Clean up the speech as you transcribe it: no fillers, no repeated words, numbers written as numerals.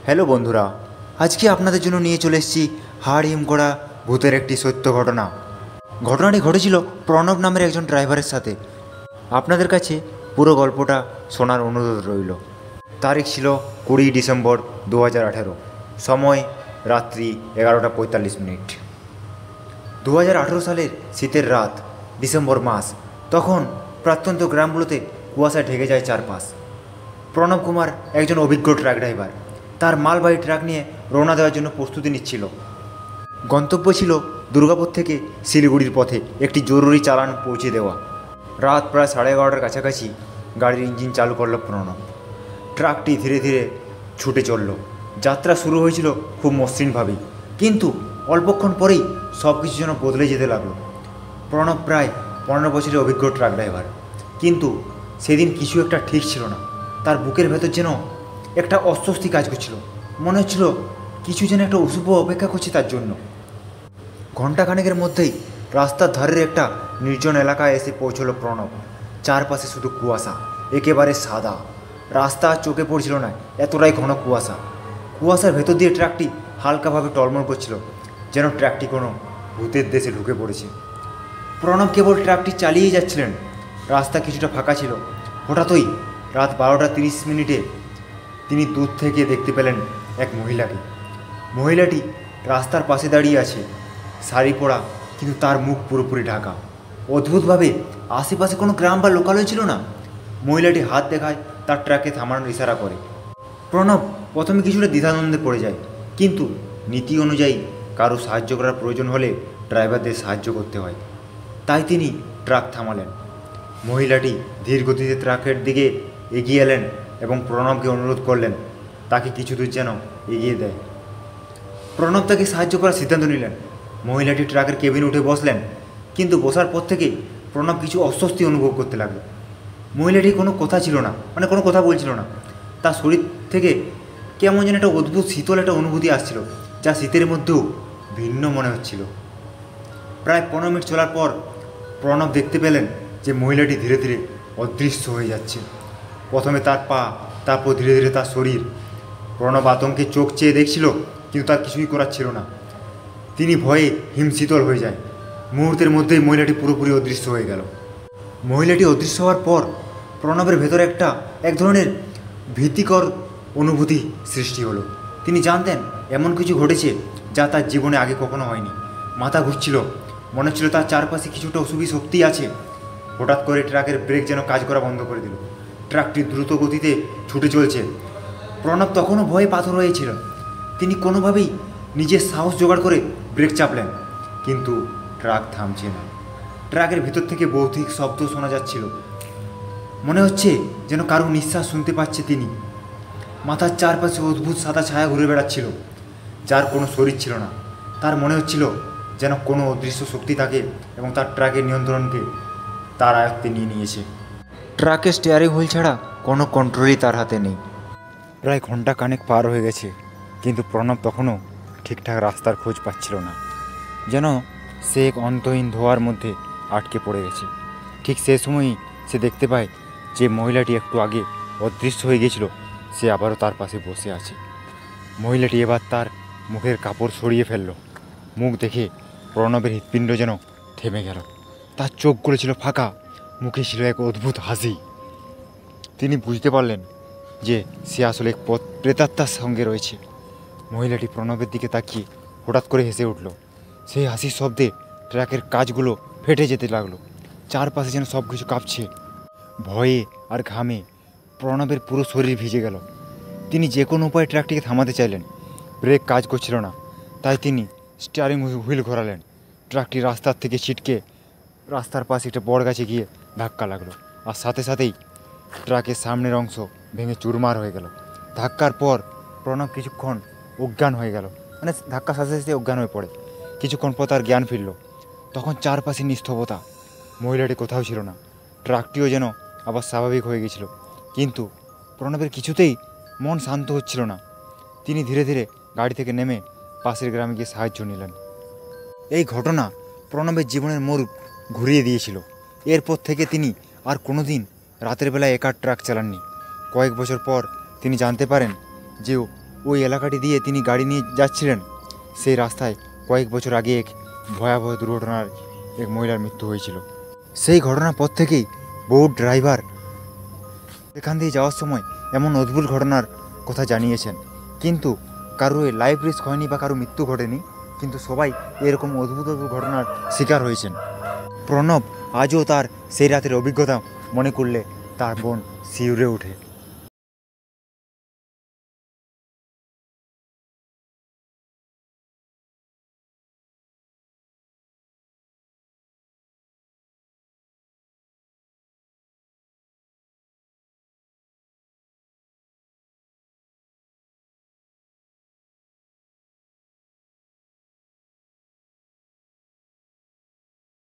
Hello বন্ধুরা, আজকে আপনাদের জন্য নিয়ে চলে এসেছি হাড় হিম করা ভূতের একটি সত্য ঘটনা। ঘটনাটি ঘটেছিল প্রণব নামের একজন ড্রাইভারের সাথে। আপনাদের কাছে পুরো গল্পটা শোনার অনুরোধ রইল। তারিখ ছিল 20 ডিসেম্বর 2018, সময় রাত্রি 11:45। 2018 সালের শীতের রাত, ডিসেম্বর মাস। তখন প্রত্যন্ত গ্রামগুলোতে কুয়াশায় ঢেকে যায় চারপাশ। প্রণব কুমার একজন অভিজ্ঞ ট্রাক ড্রাইভার। তার মালবাহী ট্রাক নিয়ে রওনা দেওয়ার জন্য প্রস্তুতি নিচ্ছিল। গন্তব্য ছিল দুর্গাপুর থেকে শিলিগুড়ির পথে একটি জরুরি চালান পৌঁছে দেওয়া। রাত প্রায় 11:30টার কাছাকাছি গাড়ির ইঞ্জিন চালু করল প্রণব। ট্রাকটি ধীরে ধীরে ছুটে চলল। যাত্রা শুরু হয়েছিল খুব মসৃণভাবেই, কিন্তু অল্পক্ষণ পরেই সব কিছু যেন বদলে যেতে লাগলো। প্রণব প্রায় 15 বছরের অভিজ্ঞ ট্রাক ড্রাইভার, কিন্তু সেদিন কিছু একটা ঠিক ছিল না। তার বুকের ভেতর যেন একটা অস্বস্তি কাজ করছিল। মনে হচ্ছিল কিছু যেন একটা অশুভ অপেক্ষা করছে তার জন্য। ঘণ্টাখানেকের মধ্যেই রাস্তার ধারের একটা নির্জন এলাকায় এসে পৌঁছলো প্রণব। চারপাশে শুধু কুয়াশা, একেবারে সাদা। রাস্তা আর চোখে পড়ছিল না, এতটাই ঘন কুয়াশা। কুয়াশার ভেতর দিয়ে ট্রাকটি হালকাভাবে টলমল করছিল, যেন ট্রাকটি কোনো ভূতের দেশে ঢুকে পড়েছে। প্রণব কেবল ট্রাকটি চালিয়েই যাচ্ছিলেন। রাস্তা কিছুটা ফাঁকা ছিল। হঠাৎই রাত 12:30 তিনি দূর থেকে দেখতে পেলেন এক মহিলাকে। মহিলাটি রাস্তার পাশে দাঁড়িয়ে আছে, শাড়ি পরা, কিন্তু তার মুখ পুরোপুরি ঢাকা। অদ্ভুতভাবে আশেপাশে কোনো গ্রাম বা লোকালয় ছিল না। মহিলাটি হাত দেখায়, তার ট্রাকে থামানোর ইশারা করে। প্রণব প্রথমে কিছুটা দ্বিধাদ্বন্দ্বে পড়ে যায়, কিন্তু নীতি অনুযায়ী কারো সাহায্য করার প্রয়োজন হলে ড্রাইভারদের সাহায্য করতে হয়। তাই তিনি ট্রাক থামালেন। মহিলাটি ধীর গতিতে ট্রাকের দিকে এগিয়ে এলেন এবং প্রণবকে অনুরোধ করলেন তাকে কিছু দূর যেন এগিয়ে দেয়। প্রণব তাকে সাহায্য করার সিদ্ধান্ত নিলেন। মহিলাটি ট্রাকের কেবিনে উঠে বসলেন, কিন্তু বসার পর থেকেই প্রণব কিছু অস্বস্তি অনুভব করতে লাগলো। মহিলাটি কোনো কথা ছিল না, কোনো কথা বলছিল না। তার শরীর থেকে কেমন যেন একটা অদ্ভুত শীতল একটা অনুভূতি আসছিল, যা শীতের মধ্যেও ভিন্ন মনে হচ্ছিল। প্রায় 15 মিনিট চলার পর প্রণব দেখতে পেলেন যে মহিলাটি ধীরে ধীরে অদৃশ্য হয়ে যাচ্ছে। প্রথমে তার পা, তারপর ধীরে ধীরে তার শরীর। প্রণব আতঙ্কে চোখ চেয়ে দেখছিল, কিন্তু তার কিছুই করার ছিল না। তিনি ভয়ে হিমশীতল হয়ে যায়। মুহূর্তের মধ্যেই মহিলাটি পুরোপুরি অদৃশ্য হয়ে গেল। মহিলাটি অদৃশ্য হওয়ার পর প্রণবের ভেতরে এক ধরনের ভীতিকর অনুভূতি সৃষ্টি হলো। তিনি জানতেন এমন কিছু ঘটেছে যা তার জীবনে আগে কখনো হয়নি। মাথা ঘুরছিল, মনে হচ্ছিল তার চারপাশে কিছুটা অশুভ শক্তি আছে। হঠাৎ করে ট্রাকের ব্রেক যেন কাজ করা বন্ধ করে দিল। ট্রাকটি দ্রুত গতিতে ছুটে চলছে। প্রণব তখনও ভয়ে পাথর হয়েছিল। তিনি কোনোভাবেই নিজের সাহস জোগাড় করে ব্রেক চাপলেন, কিন্তু ট্রাক থামছে না। ট্রাকের ভিতর থেকে ভৌতিক শব্দ শোনা যাচ্ছিল। মনে হচ্ছে যেন কারো নিঃশ্বাস শুনতে পাচ্ছে তিনি। মাথার চারপাশে অদ্ভুত সাদা ছায়া ঘুরে বেড়াচ্ছিল, যার কোনো শরীর ছিল না। তার মনে হচ্ছিল যেন কোনো অদৃশ্য শক্তি থাকে এবং তার ট্রাকের নিয়ন্ত্রণকে তার আয়ত্তে নিয়ে নিয়েছে। ট্রাকের স্টিয়ারিং হুইল ছাড়া কোনো কন্ট্রোলই তার হাতে নেই। প্রায় ঘন্টা খানেক পার হয়ে গেছে, কিন্তু প্রণব তখনও ঠিকঠাক রাস্তার খোঁজ পাচ্ছিল না। যেন সে এক অন্তহীন ধোঁয়ার মধ্যে আটকে পড়ে গেছে। ঠিক সে সময়ই সে দেখতে পায় যে মহিলাটি একটু আগে অদৃশ্য হয়ে গেছিল, সে আবারও তার পাশে বসে আছে। মহিলাটি এবার তার মুখের কাপড় সরিয়ে ফেলল। মুখ দেখে প্রণবের হৃৎপিণ্ড যেন থেমে গেল। তার চোখগুলো ছিল ফাঁকা, মুখে ছিল এক অদ্ভুত হাসি। তিনি বুঝতে পারলেন যে সে আসলে এক প্রেতাত্মার সঙ্গে রয়েছে। মহিলাটি প্রণবের দিকে তাকিয়ে হঠাৎ করে হেসে উঠল। সেই হাসির শব্দে ট্রাকের কাজগুলো ফেটে যেতে লাগলো। চারপাশে যেন সব কিছু কাঁপছে। ভয়ে আর ঘামে প্রণবের পুরো শরীর ভিজে গেল। তিনি যে কোনো উপায়ে ট্রাকটিকে থামাতে চাইলেন। ব্রেক কাজ করছিল না, তাই তিনি স্টিয়ারিং হুইল ঘোরালেন। ট্রাকটি রাস্তার থেকে ছিটকে রাস্তার পাশে একটা বড় গাছে গিয়ে ধাক্কা লাগলো, আর সাথে সাথেই ট্রাকের সামনের অংশ ভেঙে চুরমার হয়ে গেল। ধাক্কার পর প্রণব কিছুক্ষণ অজ্ঞান হয়ে গেল, ধাক্কার সাথে সাথে অজ্ঞান হয়ে পড়ে। কিছুক্ষণ পর তার জ্ঞান ফিরল। তখন চারপাশে নিস্তব্ধতা। মহিলাটি কোথাও ছিল না। ট্রাকটিও যেন আবার স্বাভাবিক হয়ে গেছিল, কিন্তু প্রণবের কিছুতেই মন শান্ত হচ্ছিল না। তিনি ধীরে ধীরে গাড়ি থেকে নেমে পাশের গ্রামে গিয়ে সাহায্য নিলেন। এই ঘটনা প্রণবের জীবনের মোড় ঘুরিয়ে দিয়েছিল। এরপর থেকে তিনি আর কোনো দিন রাতের বেলায় একা ট্রাক চালাননি। কয়েক বছর পর তিনি জানতে পারেন যে ওই এলাকাটি দিয়ে তিনি গাড়ি নিয়ে যাচ্ছিলেন। সেই রাস্তায় কয়েক বছর আগে এক ভয়াবহ দুর্ঘটনার এক মহিলার মৃত্যু হয়েছিল। সেই ঘটনার পর থেকেই বহু ড্রাইভার এখান দিয়ে যাওয়ার সময় এমন অদ্ভুত ঘটনার কথা জানিয়েছেন, কিন্তু কারোর লাইফ রিস্ক হয়নি বা কারো মৃত্যু ঘটেনি, কিন্তু সবাই এরকম অদ্ভুত অদ্ভুত ঘটনার শিকার হয়েছেন। প্রণব আজও তার সেই রাতের অভিজ্ঞতা মনে করলে তার মন শিউরে ওঠে।